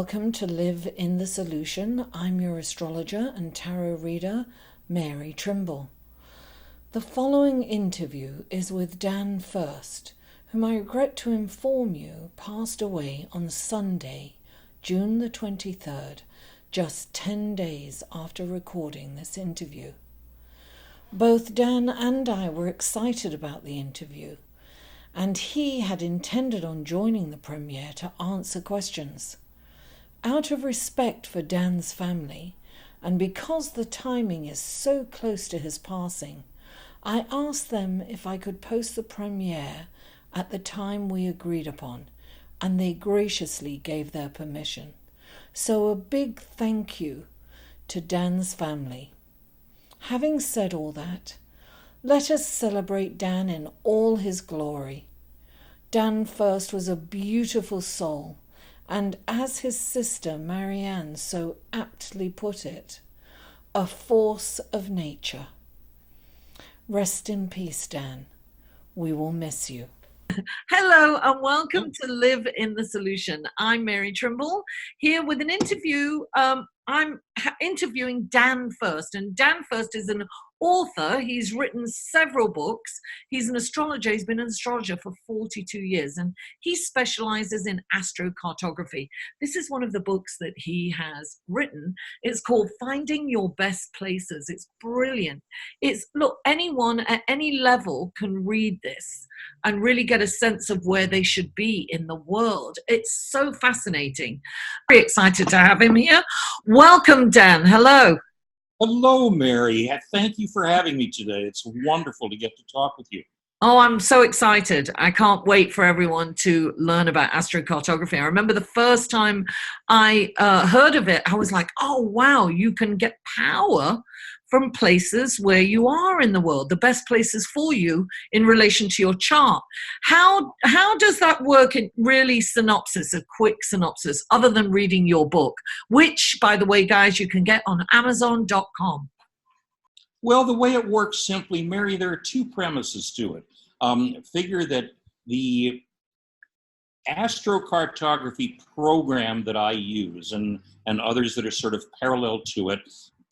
welcome to Live in the Solution. I'm your astrologer and tarot reader, Mary Trimble. The following interview is with Dan Furst, whom I regret to inform you passed away on Sunday, June the 23rd, just 10 days after recording this interview. Both Dan and I were excited about the interview, and he had intended on joining the premiere to answer questions. Out of respect for Dan's family, and because the timing is so close to his passing, I asked them if I could post the premiere at the time we agreed upon, and they graciously gave their permission. So a big thank you to Dan's family. Having said all that, let us celebrate Dan in all his glory. Dan Furst was a beautiful soul, and as his sister Marianne so aptly put it, a force of nature. Rest in peace, Dan. We will miss you. Hello and welcome to Live in the Solution. I'm Mary Trimble, here with an interview. I'm interviewing Dan Furst, and Dan Furst is an author. He's written several books. He's an astrologer. He's been an astrologer for 42 years, and he specializes in astrocartography. This is one of the books that he has written. It's called Finding Your Best Places. It's brilliant. Look, anyone at any level can read this and really get a sense of where they should be in the world. It's so fascinating. Very excited to have him here. Welcome, Dan. Hello. Hello, Mary. Thank you for having me today. It's wonderful to get to talk with you. Oh, I'm so excited. I can't wait for everyone to learn about astrocartography. I remember the first time I heard of it, I was like, oh, wow, you can get power from places where you are in the world, the best places for you in relation to your chart. How does that work in really a quick synopsis, other than reading your book, which, by the way, guys, you can get on Amazon.com? Well, the way it works simply, Mary, there are two premises to it. Figure that the astrocartography program that I use and others that are sort of parallel to it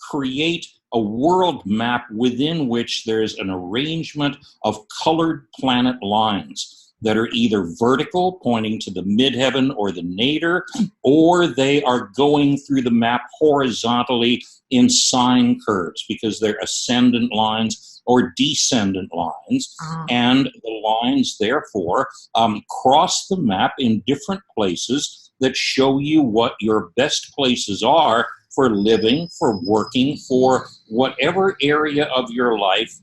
create a world map within which there's an arrangement of colored planet lines that are either vertical, pointing to the midheaven or the nadir, or they are going through the map horizontally in sine curves because they're ascendant lines or descendant lines. And the lines, therefore, cross the map in different places that show you what your best places are for living, for working, for whatever area of your life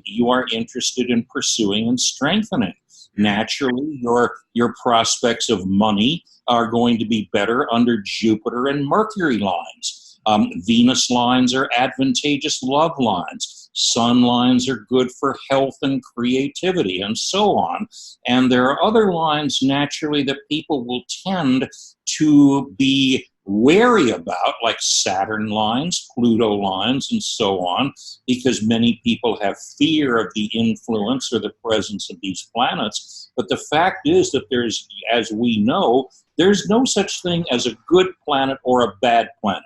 you are interested in pursuing and strengthening. Naturally, your prospects of money are going to be better under Jupiter and Mercury lines. Venus lines are advantageous love lines. Sun lines are good for health and creativity, and so on. And there are other lines, naturally, that people will tend to be wary about, like Saturn lines, Pluto lines, and so on, because many people have fear of the influence or the presence of these planets. But the fact is that there's, as we know, there's no such thing as a good planet or a bad planet.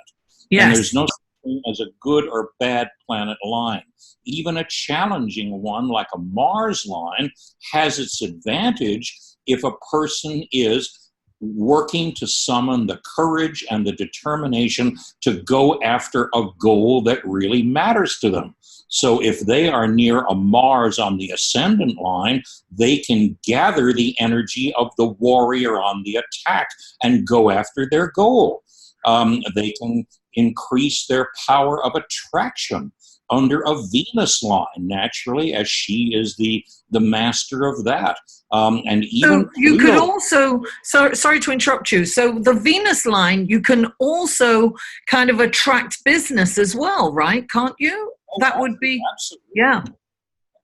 Yes. And there's no such thing as a good or bad planet line. Even a challenging one like a Mars line has its advantage if a person is working to summon the courage and the determination to go after a goal that really matters to them. So if they are near a Mars on the ascendant line, they can gather the energy of the warrior on the attack and go after their goal. They can increase their power of attraction under a Venus line, naturally, as she is the master of that. And even so you could also, sorry to interrupt you, so the Venus line, you can also kind of attract business as well, right? Can't you? Oh, that would be, absolutely. yeah,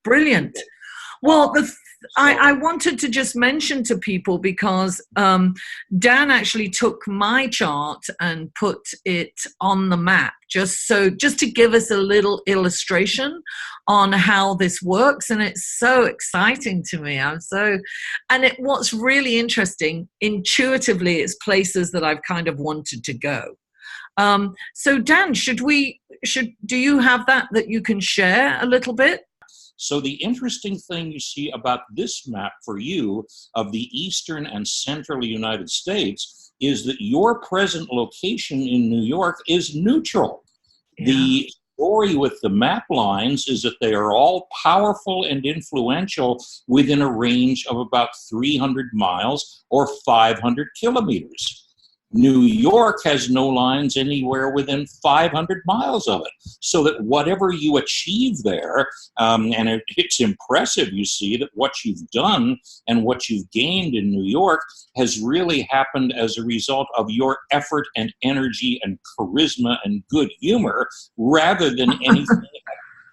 brilliant. Well, I wanted to just mention to people, because Dan actually took my chart and put it on the map, just to give us a little illustration on how this works, and it's so exciting to me. What's really interesting, intuitively, it's places that I've kind of wanted to go. So Dan, do you have that you can share a little bit? So the interesting thing you see about this map for you of the eastern and central United States is that your present location in New York is neutral. Yeah. The story with the map lines is that they are all powerful and influential within a range of about 300 miles or 500 kilometers. New York has no lines anywhere within 500 miles of it. So that whatever you achieve there, and it's impressive, you see, that what you've done and what you've gained in New York has really happened as a result of your effort and energy and charisma and good humor, rather than anything to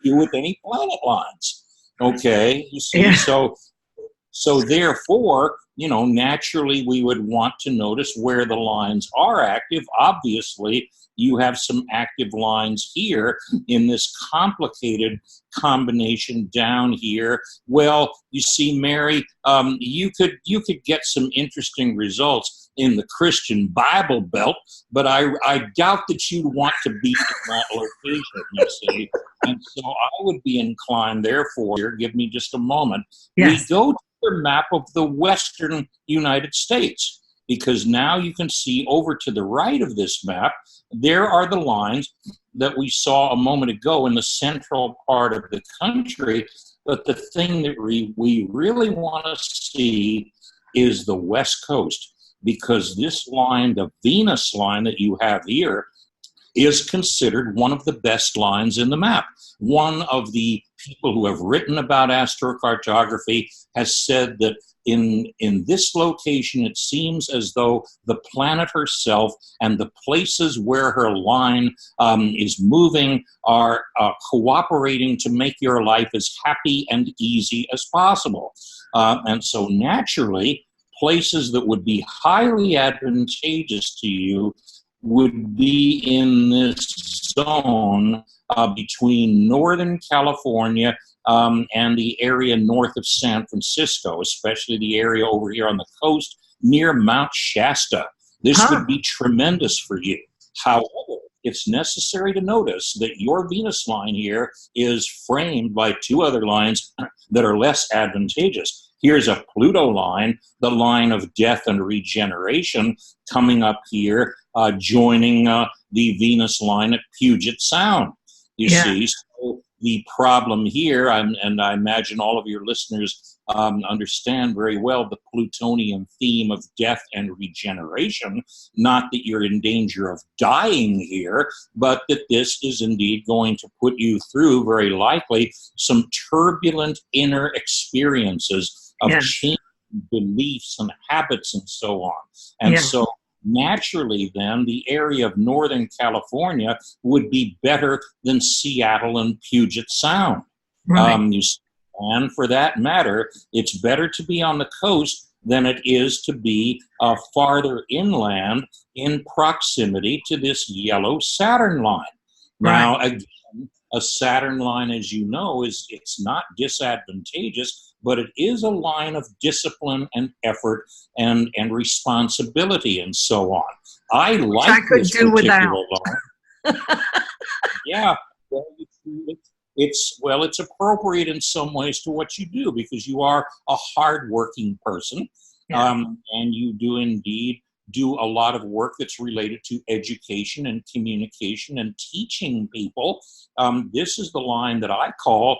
do with any planet lines. Okay, you see, yeah. So therefore, naturally we would want to notice where the lines are active. Obviously, you have some active lines here in this complicated combination down here. Well, you see, Mary, you could get some interesting results in the Christian Bible Belt, but I doubt that you'd want to be in that location, you see. And so I would be inclined, therefore, give me just a moment. Yes. We go to the map of the western United States, because now you can see over to the right of this map, there are the lines that we saw a moment ago in the central part of the country. But the thing that we really want to see is the West Coast, because this line, the Venus line that you have here, is considered one of the best lines in the map. One of the people who have written about astrocartography has said that in this location, it seems as though the planet herself and the places where her line is moving are cooperating to make your life as happy and easy as possible. And so naturally, places that would be highly advantageous to you would be in this zone between Northern California and the area north of San Francisco, especially the area over here on the coast near Mount Shasta. This would be tremendous for you. However, it's necessary to notice that your Venus line here is framed by two other lines that are less advantageous. Here's a Pluto line, the line of death and regeneration, coming up here, joining the Venus line at Puget Sound. You see, so the problem here, and I imagine all of your listeners understand very well the Plutonian theme of death and regeneration, not that you're in danger of dying here, but that this is indeed going to put you through, very likely, some turbulent inner experiences of changing beliefs and habits and so on. And so naturally, then, the area of Northern California would be better than Seattle and Puget Sound. Right. And for that matter, it's better to be on the coast than it is to be farther inland in proximity to this yellow Saturn line. Right. Now, again, a Saturn line, as you know, it's not disadvantageous, but it is a line of discipline and effort and responsibility and so on. I like this particular line. Yeah, it's appropriate in some ways to what you do, because you are a hardworking person, and you do indeed do a lot of work that's related to education and communication and teaching people. This is the line that I call,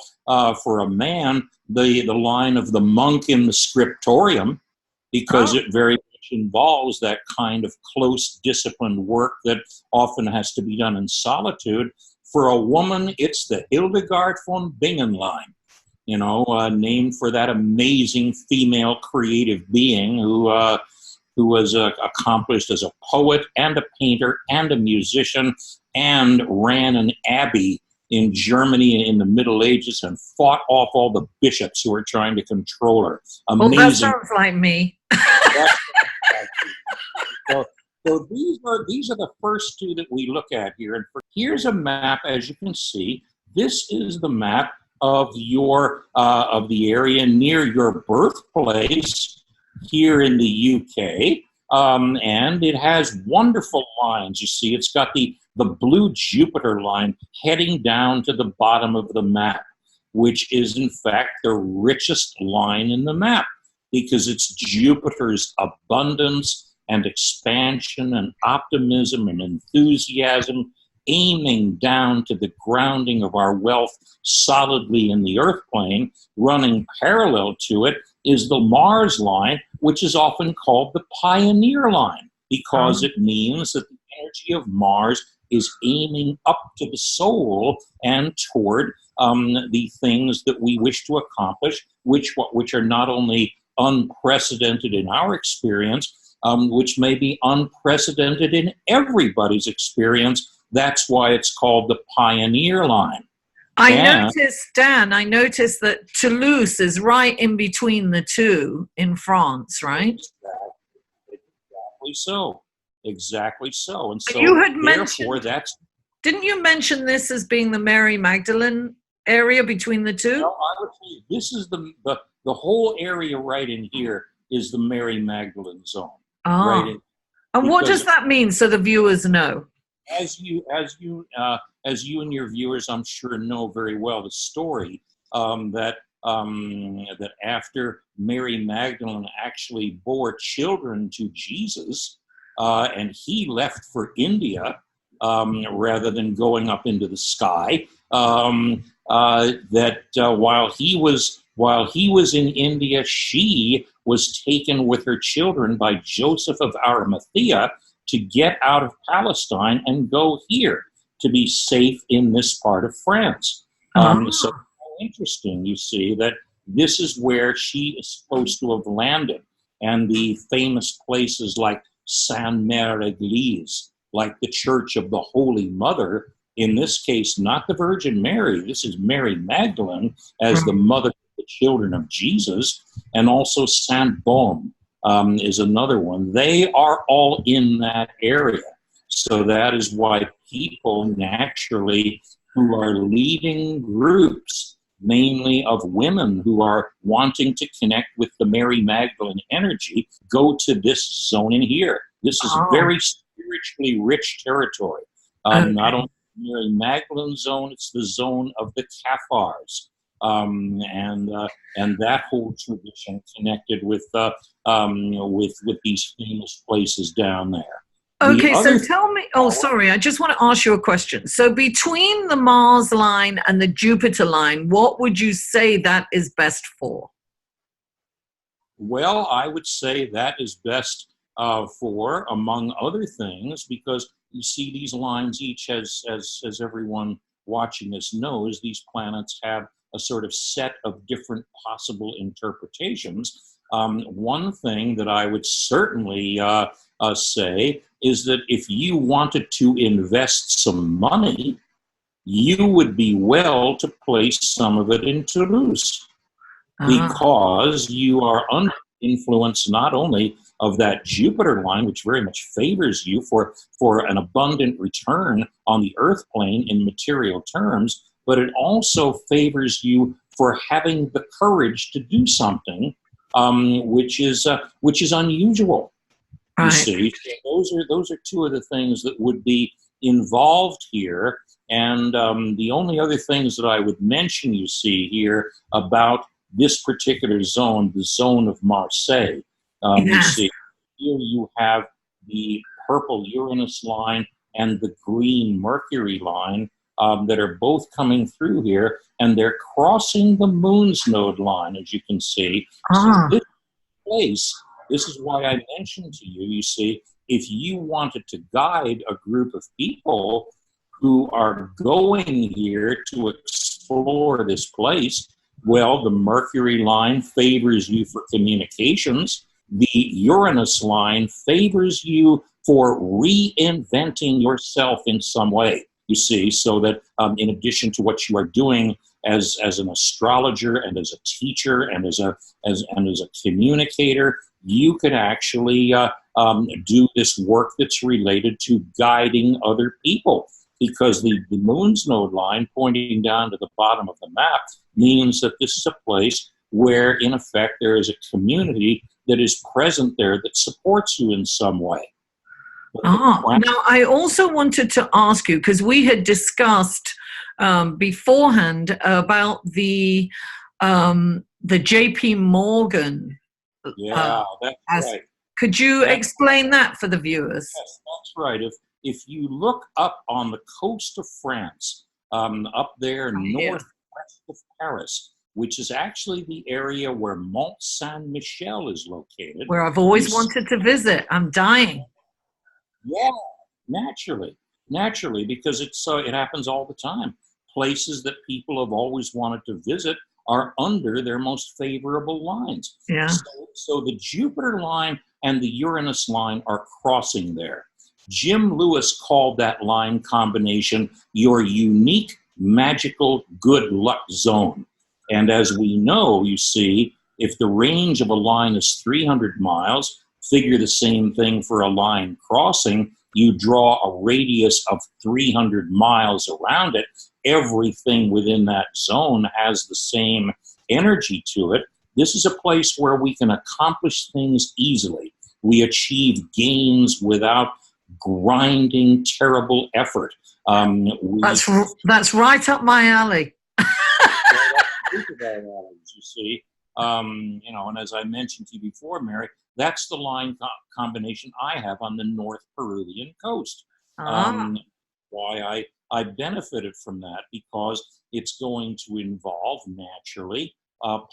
for a man, the line of the monk in the scriptorium, because it very much involves that kind of close, disciplined work that often has to be done in solitude. For a woman, it's the Hildegard von Bingen line, named for that amazing female creative being who was accomplished as a poet and a painter and a musician and ran an abbey in Germany in the Middle Ages and fought off all the bishops who were trying to control her. Well, that Amazing. sounds like me. So these are the first two that we look at here. And here's a map, as you can see. This is the map of of the area near your birthplace here in the UK. And it has wonderful lines. You see, it's got the blue Jupiter line heading down to the bottom of the map, which is in fact the richest line in the map because it's Jupiter's abundance and expansion and optimism and enthusiasm aiming down to the grounding of our wealth solidly in the earth plane. Running parallel to it is the Mars line, which is often called the pioneer line because it means that the energy of Mars is aiming up to the soul and toward the things that we wish to accomplish, which are not only unprecedented in our experience, which may be unprecedented in everybody's experience. That's why it's called the pioneer line. I noticed that Toulouse is right in between the two in France, right? Exactly so. And so, you had therefore, didn't you mention this as being the Mary Magdalene area between the two? No, I would say this is the whole area right in here is the Mary Magdalene zone. Right in, and what does that mean, so the viewers know? As you and your viewers, I'm sure, know very well the story that after Mary Magdalene actually bore children to Jesus, and he left for India rather than going up into the sky, while he was in India, she was taken with her children by Joseph of Arimathea to get out of Palestine and go here to be safe in this part of France. So interesting, you see, that this is where she is supposed to have landed. And the famous places like Sainte-Mère-Église, like the Church of the Holy Mother, in this case, not the Virgin Mary, this is Mary Magdalene as the mother of the children of Jesus, and also Saint-Baume is another one. They are all in that area. So that is why people naturally who are leading groups, mainly of women who are wanting to connect with the Mary Magdalene energy, go to this zone in here. This is very spiritually rich territory. Not only the Mary Magdalene zone, it's the zone of the Cathars. And that whole tradition connected with these famous places down there. Okay, so tell me, sorry, I just want to ask you a question. So between the Mars line and the Jupiter line, what would you say that is best for? Well, I would say that is best for, among other things, because you see these lines each, as everyone watching this knows, these planets have a sort of set of different possible interpretations. One thing that I would certainly say is that if you wanted to invest some money, you would be well to place some of it in Toulouse, because you are under influence not only of that Jupiter line, which very much favors you for an abundant return on the Earth plane in material terms, but it also favors you for having the courage to do something which is unusual. You see, so those are two of the things that would be involved here. And the only other things that I would mention, you see here, about this particular zone, the zone of Marseille. You see, here you have the purple Uranus line and the green Mercury line that are both coming through here, and they're crossing the Moon's node line, as you can see. So this place, this is why I mentioned to you, you see, if you wanted to guide a group of people who are going here to explore this place, well, the Mercury line favors you for communications. The Uranus line favors you for reinventing yourself in some way. you see, so that in addition to what you are doing as an astrologer and as a teacher and as a communicator, you could actually do this work that's related to guiding other people. Because the moon's node line pointing down to the bottom of the map means that this is a place where, in effect, there is a community that is present there that supports you in some way. Now I also wanted to ask you, because we had discussed beforehand about the JP Morgan. Yeah, that's right. Could you explain that for the viewers? Yes, that's right. If you look up on the coast of France, up there northwest of Paris, which is actually the area where Mont Saint-Michel is located. Where I've always wanted to visit. I'm dying. Yeah, naturally, because it happens all the time. Places that people have always wanted to visit are under their most favorable lines. Yeah. So the Jupiter line and the Uranus line are crossing there. Jim Lewis called that line combination your unique, magical, good luck zone. And as we know, you see, if the range of a line is 300 miles, figure the same thing for a line crossing, you draw a radius of 300 miles around it. Everything within that zone has the same energy to it. This is a place where we can accomplish things easily. We achieve gains without grinding, terrible effort. That's right up my alley. You see, and as I mentioned to you before, Mary, that's the line combination I have on the North Peruvian coast. Why I benefited from that, because it's going to involve, naturally,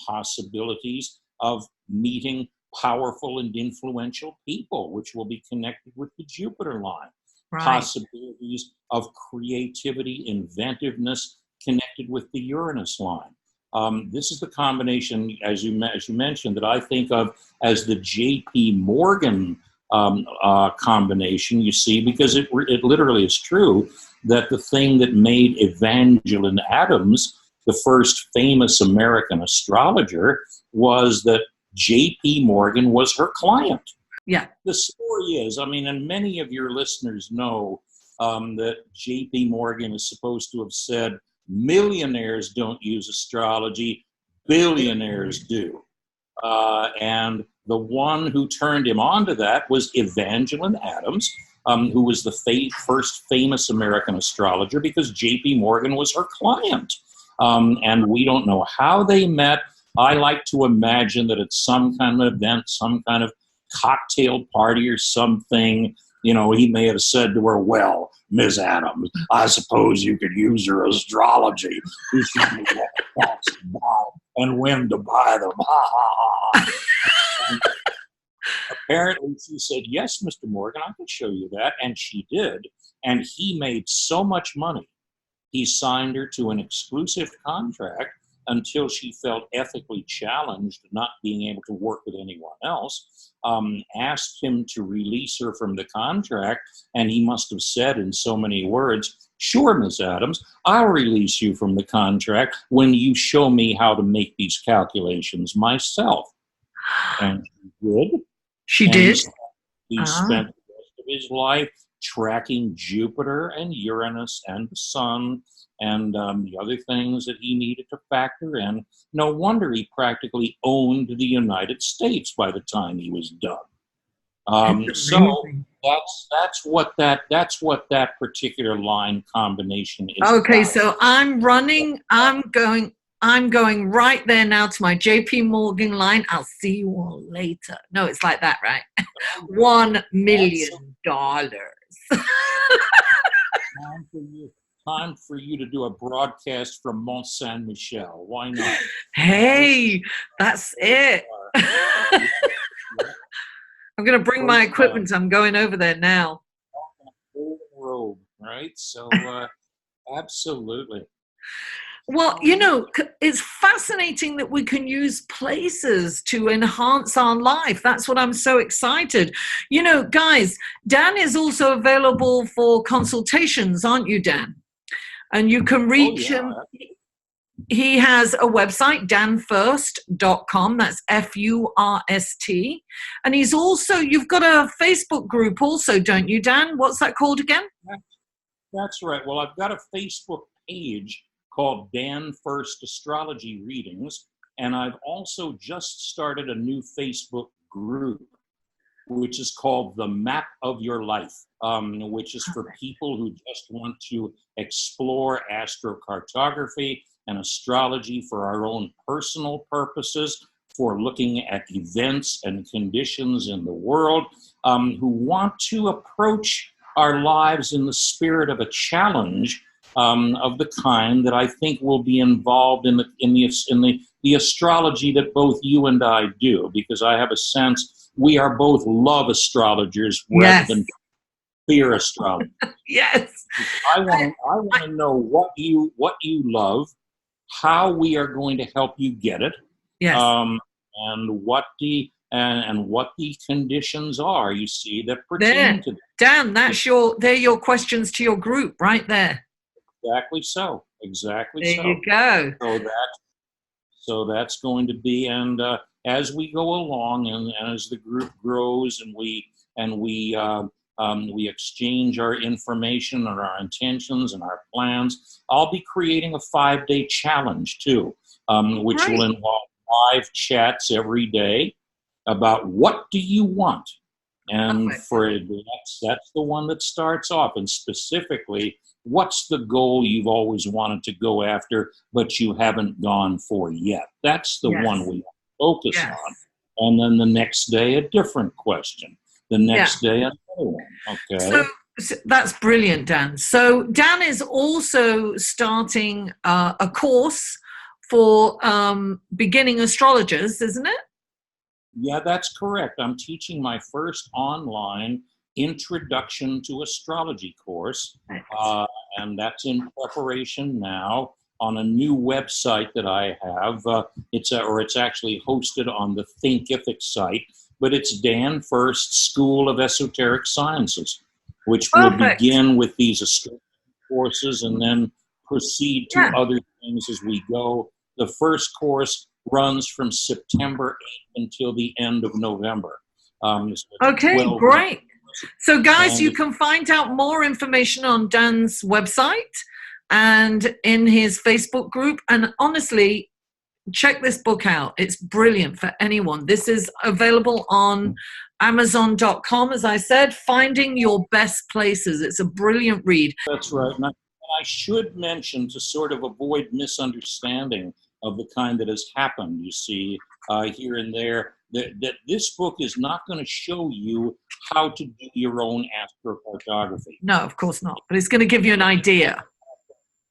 possibilities of meeting powerful and influential people, which will be connected with the Jupiter line. Right. Possibilities of creativity, inventiveness, connected with the Uranus line. This is the combination, as you mentioned, that I think of as the JP Morgan combination, you see, because it literally is true that the thing that made Evangeline Adams the first famous American astrologer was that JP Morgan was her client. Yeah. The story is, and many of your listeners know that JP Morgan is supposed to have said, millionaires don't use astrology, billionaires do. And the one who turned him on to that was Evangeline Adams, who was the first famous American astrologer, because JP Morgan was her client. And we don't know how they met. I like to imagine that it's some kind of event, some kind of cocktail party or something. He may have said to her, "Well, Ms. Adams, I suppose you could use your astrology. You should know what stocks to buy and when to buy them." Apparently, she said, "Yes, Mr. Morgan, I can show you that." And she did. And he made so much money. He signed her to an exclusive contract until she felt ethically challenged, not being able to work with anyone else, asked him to release her from the contract, and he must have said in so many words, "Sure, Miss Adams, I'll release you from the contract when you show me how to make these calculations myself." And she did. She did? He spent the rest of his life tracking Jupiter and Uranus and the Sun and the other things that he needed to factor in. No wonder he practically owned the United States by the time he was done. So that's what that particular line combination is. Okay, about. So I'm going right there now to my JP Morgan line. I'll see you all later. No, it's like that, right? $1 million. Time for you to do a broadcast from Mont Saint-Michel. Why not? Hey, that's it. I'm going to bring my equipment. I'm going over there now. Robe, right? So, absolutely. Well, it's fascinating that we can use places to enhance our life. That's what I'm so excited. Guys, Dan is also available for consultations, aren't you, Dan? and you can reach him. He has a website, danfurst.com. That's Furst. And he's also, you've got a Facebook group also, don't you, Dan? What's that called again? That's right. Well, I've got a Facebook page called Dan Furst Astrology Readings, and I've also just started a new Facebook group, which is called The Map of Your Life, which is for people who just want to explore astrocartography and astrology for our own personal purposes, for looking at events and conditions in the world, who want to approach our lives in the spirit of a challenge of the kind that I think will be involved in the astrology that both you and I do, because I have a sense we are both love astrologers rather than fear astrologers. Yes. I want to know what you love, how we are going to help you get it, and what the conditions are, you see, that pertain to that. Dan, they're your questions to your group right there. Exactly so. Exactly so. There you go. So that's going to be, and as we go along, and as the group grows, and we exchange our information and our intentions and our plans, I'll be creating a 5-day challenge too, which will involve live chats every day about what do you want, and that's the one that starts off, and specifically, what's the goal you've always wanted to go after but you haven't gone for yet? That's the one we focus on, and then the next day a different question, the next day another one. Okay. So that's brilliant, Dan. So Dan is also starting a course for beginning astrologers, isn't it? Yeah, that's correct. I'm teaching my first online Introduction to Astrology course, and that's in preparation now on a new website that I have. It's actually hosted on the Thinkific site, but it's Dan Furst School of Esoteric Sciences, which will begin with these astrology courses and then proceed to other things as we go. The first course runs from September 8th until the end of November. Okay, great. So guys, you can find out more information on Dan's website and in his Facebook group. And honestly, check this book out. It's brilliant for anyone. This is available on Amazon.com, as I said, Finding Your Best Places. It's a brilliant read. That's right. And I should mention, to sort of avoid misunderstanding of the kind that has happened, you see, here and there, that this book is not going to show you how to do your own astrocartography. No, of course not. But it's going to give you an idea.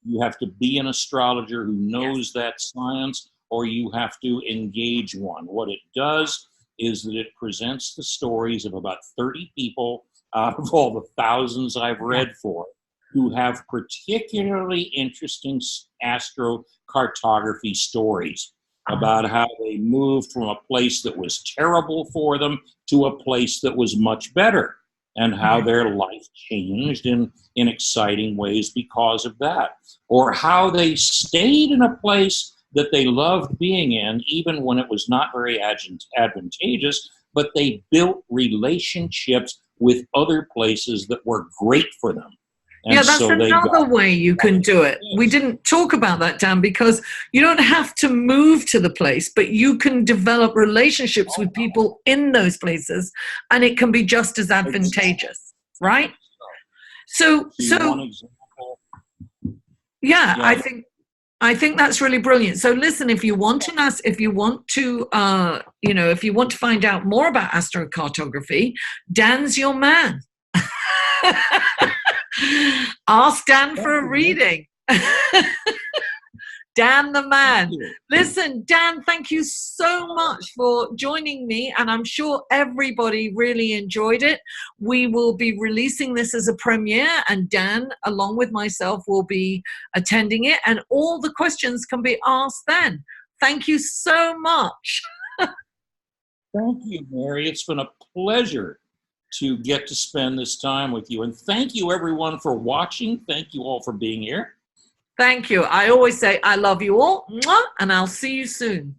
You have to be an astrologer who knows that science, or you have to engage one. What it does is that it presents the stories of about 30 people out of all the thousands I've read for, who have particularly interesting astrocartography stories about how they moved from a place that was terrible for them to a place that was much better, and how their life changed in exciting ways because of that, or how they stayed in a place that they loved being in, even when it was not very advantageous, but they built relationships with other places that were great for them. And that's another way you can do it. We didn't talk about that, Dan, because you don't have to move to the place, but you can develop relationships with people in those places, and it can be just as advantageous, right? So I think that's really brilliant. So listen, if you want to find out more about astrocartography, Dan's your man. Ask Dan for a reading. Dan the man. Listen, Dan, thank you so much for joining me, and I'm sure everybody really enjoyed it. We will be releasing this as a premiere, and Dan, along with myself, will be attending it, and all the questions can be asked then. Thank you so much. Thank you, Mary. It's been a pleasure to get to spend this time with you. And thank you, everyone, for watching. Thank you all for being here. Thank you. I always say I love you all, and I'll see you soon.